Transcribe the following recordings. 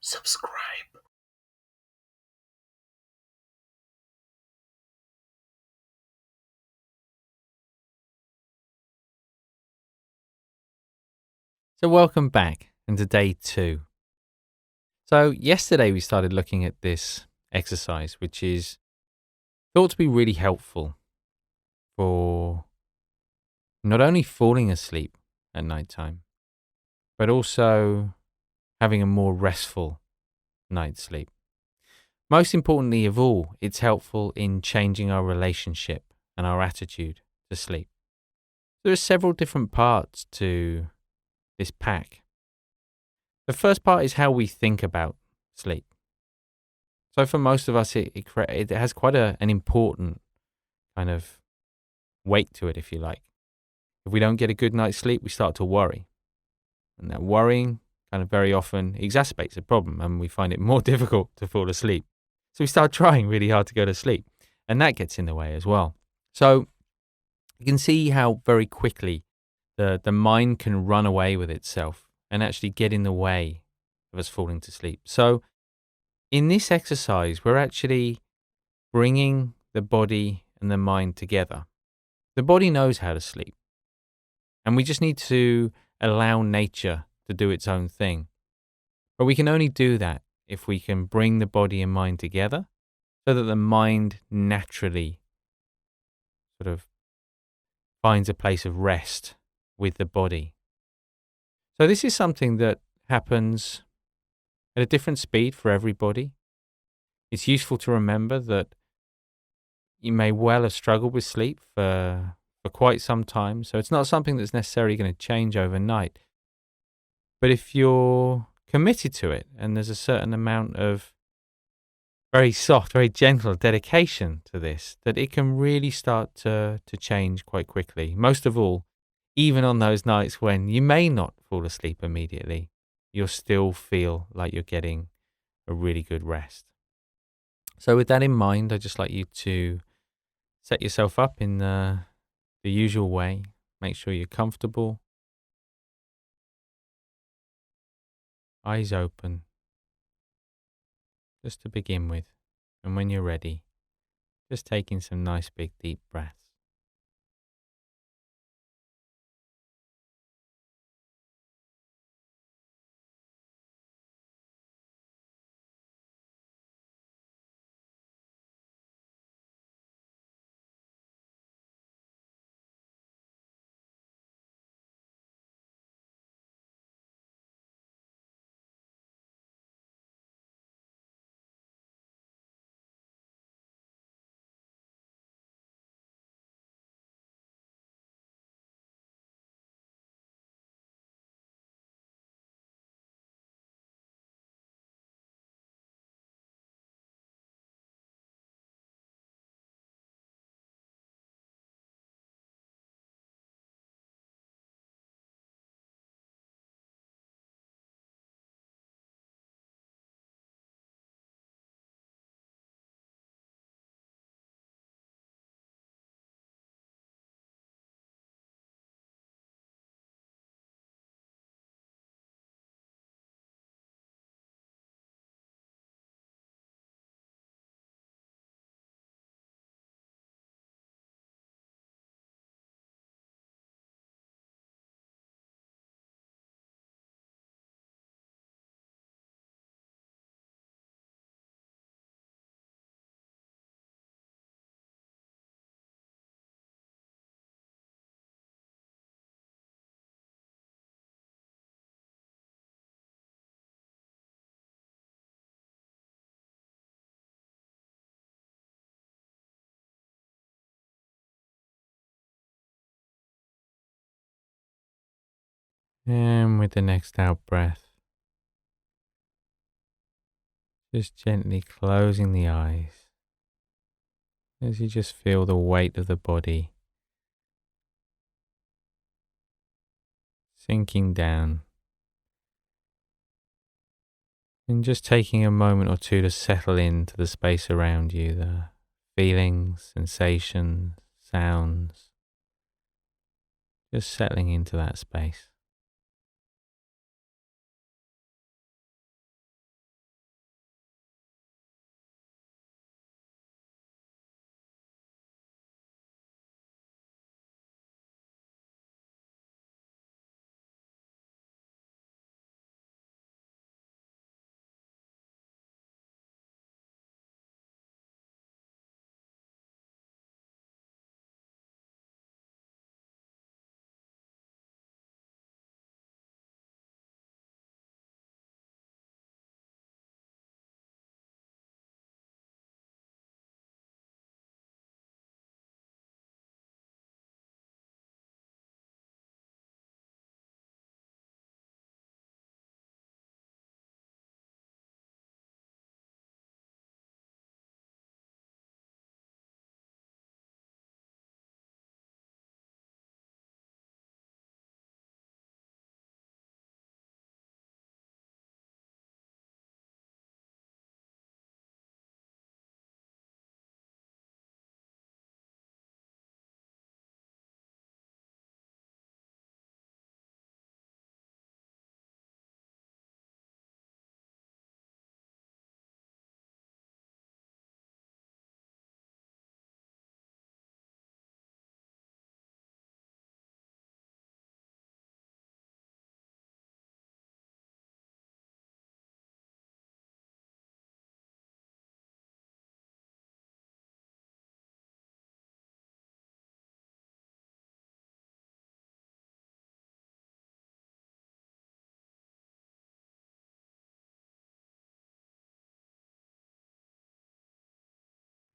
subscribe. So welcome back into day 2. So yesterday we started looking at this exercise, which is thought to be really helpful for not only falling asleep at night time, but also having a more restful night's sleep. Most importantly of all, it's helpful in changing our relationship and our attitude to sleep. There are several different parts to this pack. The first part is how we think about sleep. So for most of us, it has quite an important kind of weight to it, if you like. If we don't get a good night's sleep, we start to worry. And that worrying kind of very often exacerbates the problem, and we find it more difficult to fall asleep. So we start trying really hard to go to sleep, and that gets in the way as well. So you can see how very quickly the mind can run away with itself and actually get in the way of us falling to sleep. So in this exercise, we're actually bringing the body and the mind together. The body knows how to sleep, and we just need to allow nature to do its own thing. But we can only do that if we can bring the body and mind together so that the mind naturally sort of finds a place of rest with the body. So this is something that happens at a different speed for everybody. It's useful to remember that you may well have struggled with sleep for quite some time, so it's not something that's necessarily going to change overnight. But if you're committed to it and there's a certain amount of very soft, very gentle dedication to this, that it can really start to change quite quickly. Most of all, even on those nights when you may not fall asleep immediately, you'll still feel like you're getting a really good rest. So with that in mind, I'd just like you to set yourself up in the usual way. Make sure you're comfortable, eyes open, just to begin with. And when you're ready, just taking some nice big deep breaths. And with the next out breath, just gently closing the eyes as you just feel the weight of the body sinking down. And just taking a moment or two to settle into the space around you, the feelings, sensations, sounds, just settling into that space.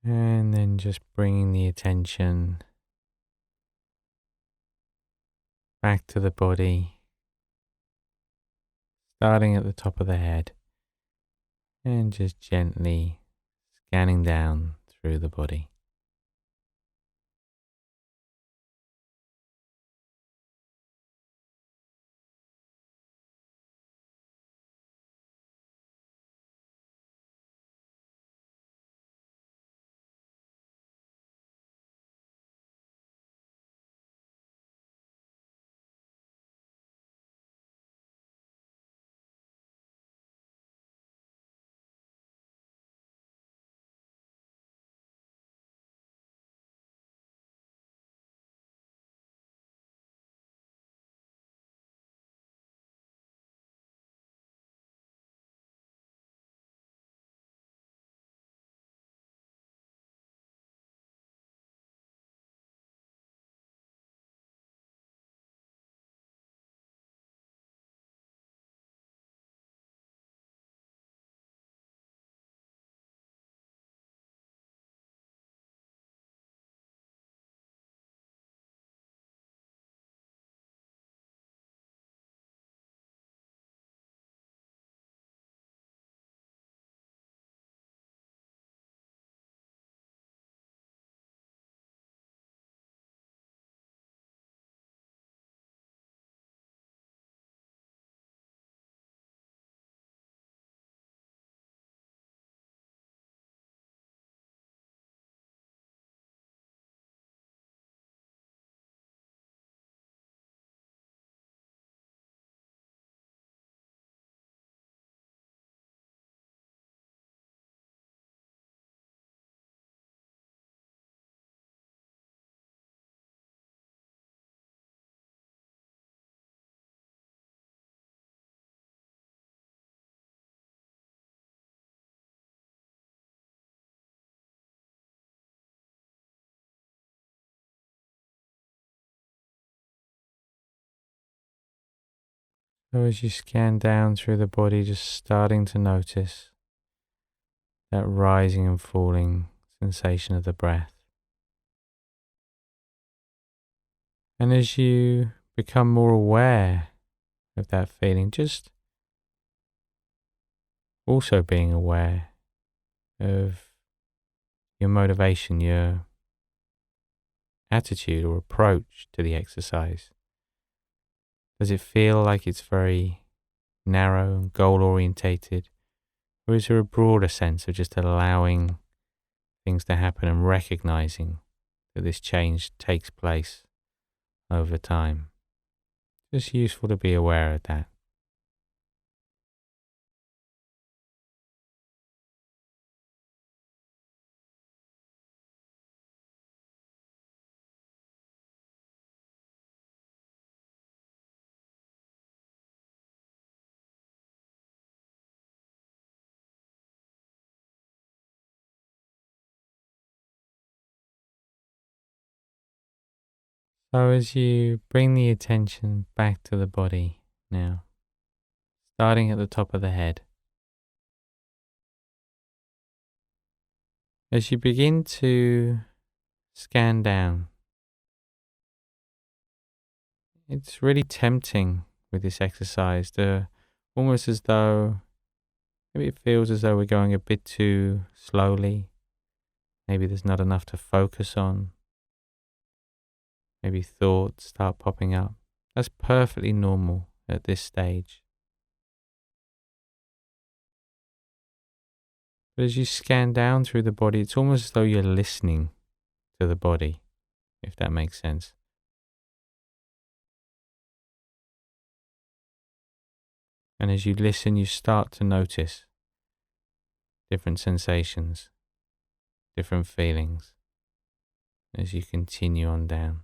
And then just bringing the attention back to the body, starting at the top of the head and just gently scanning down through the body. So as you scan down through the body, just starting to notice that rising and falling sensation of the breath. And as you become more aware of that feeling, just also being aware of your motivation, your attitude or approach to the exercise. Does it feel like it's very narrow and goal orientated? Or is there a broader sense of just allowing things to happen and recognizing that this change takes place over time? Just useful to be aware of that. So as you bring the attention back to the body now, starting at the top of the head, as you begin to scan down, it's really tempting with this exercise to almost as though maybe it feels as though we're going a bit too slowly. Maybe there's not enough to focus on. Maybe thoughts start popping up. That's perfectly normal at this stage. But as you scan down through the body, it's almost as though you're listening to the body, if that makes sense. And as you listen, you start to notice different sensations, different feelings as you continue on down.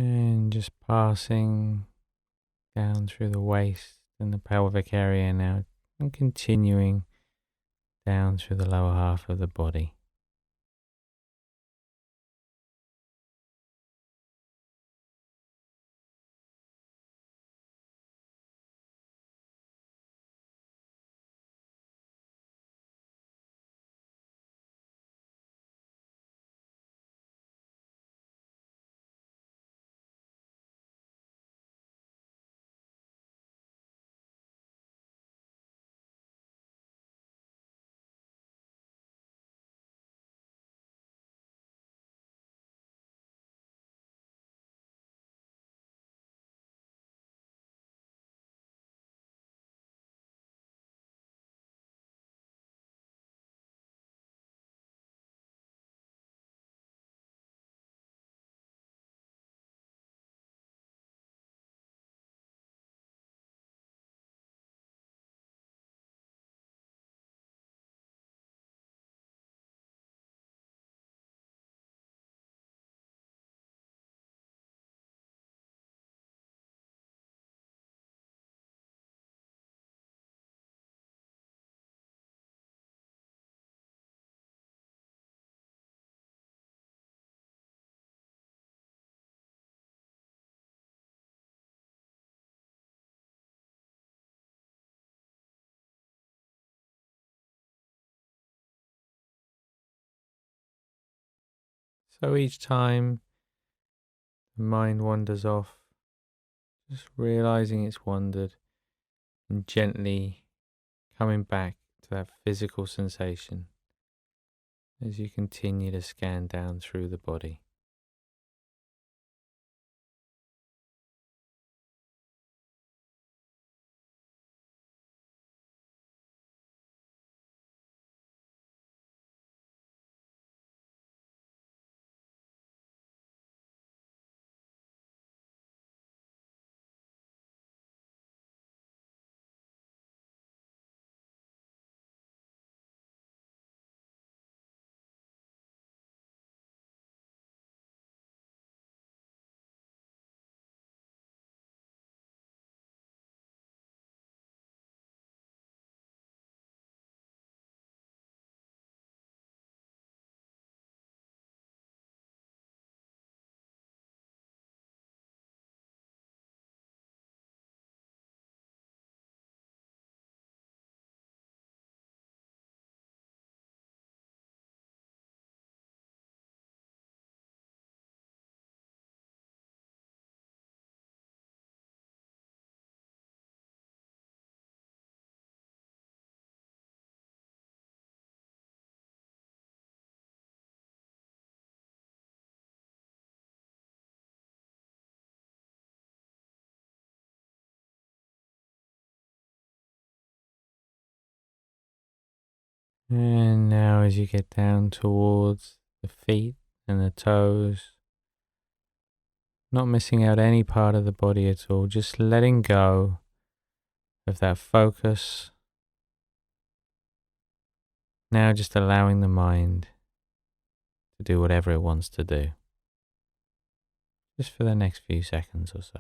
And just passing down through the waist and the pelvic area now, and continuing down through the lower half of the body. So each time the mind wanders off, just realizing it's wandered and gently coming back to that physical sensation as you continue to scan down through the body. And now as you get down towards the feet and the toes, not missing out any part of the body at all, just letting go of that focus. Now just allowing the mind to do whatever it wants to do, just for the next few seconds or so.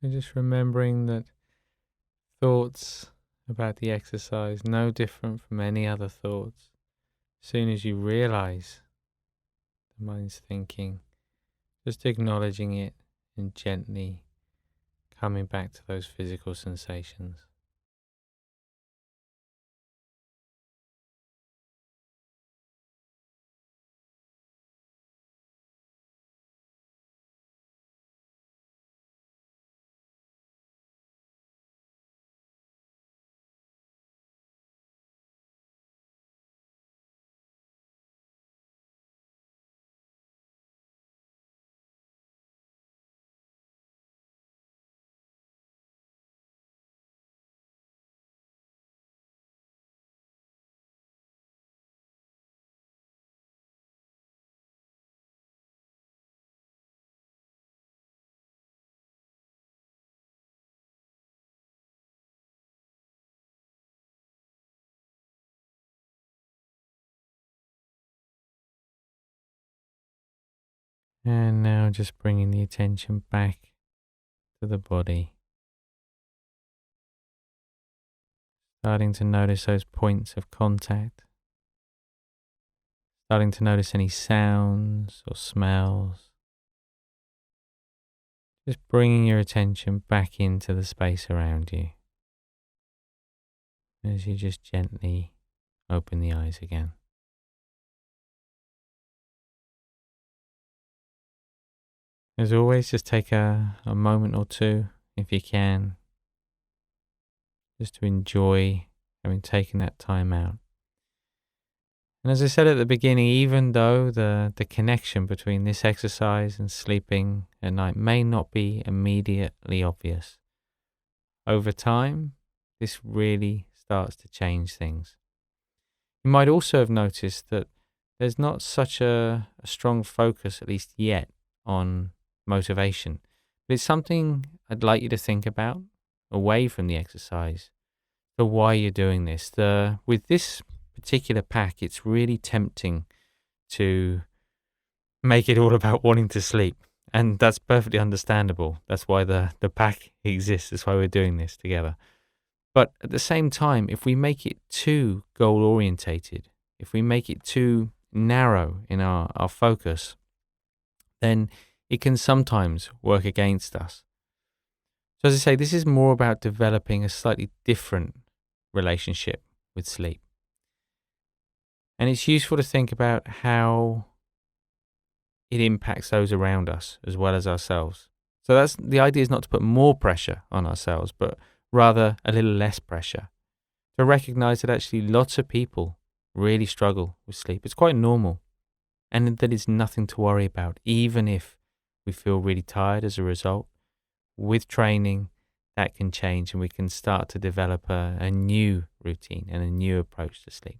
And just remembering that thoughts about the exercise, no different from any other thoughts. As soon as you realize the mind's thinking, Just acknowledging it and gently coming back to those physical sensations. And now just bringing the attention back to the body. Starting to notice those points of contact. Starting to notice any sounds or smells. Just bringing your attention back into the space around you. As you just gently open the eyes again. As always, just take a moment or two, if you can, just to enjoy having taken that time out. And as I said at the beginning, even though the connection between this exercise and sleeping at night may not be immediately obvious, over time, this really starts to change things. You might also have noticed that there's not such a strong focus, at least yet, on motivation. But it's something I'd like you to think about away from the exercise, for why you're doing this. With this particular pack, it's really tempting to make it all about wanting to sleep. And that's perfectly understandable. That's why the pack exists. That's why we're doing this together. But at the same time, if we make it too goal orientated, if we make it too narrow in our focus, then it can sometimes work against us. So as I say, this is more about developing a slightly different relationship with sleep. And it's useful to think about how it impacts those around us as well as ourselves. So that's the idea, is not to put more pressure on ourselves, but rather a little less pressure. To recognize that actually lots of people really struggle with sleep. It's quite normal, and that it's nothing to worry about, even if we feel really tired as a result. With training, that can change and we can start to develop a new routine and a new approach to sleep.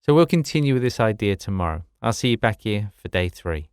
So we'll continue with this idea tomorrow. I'll see you back here for day 3.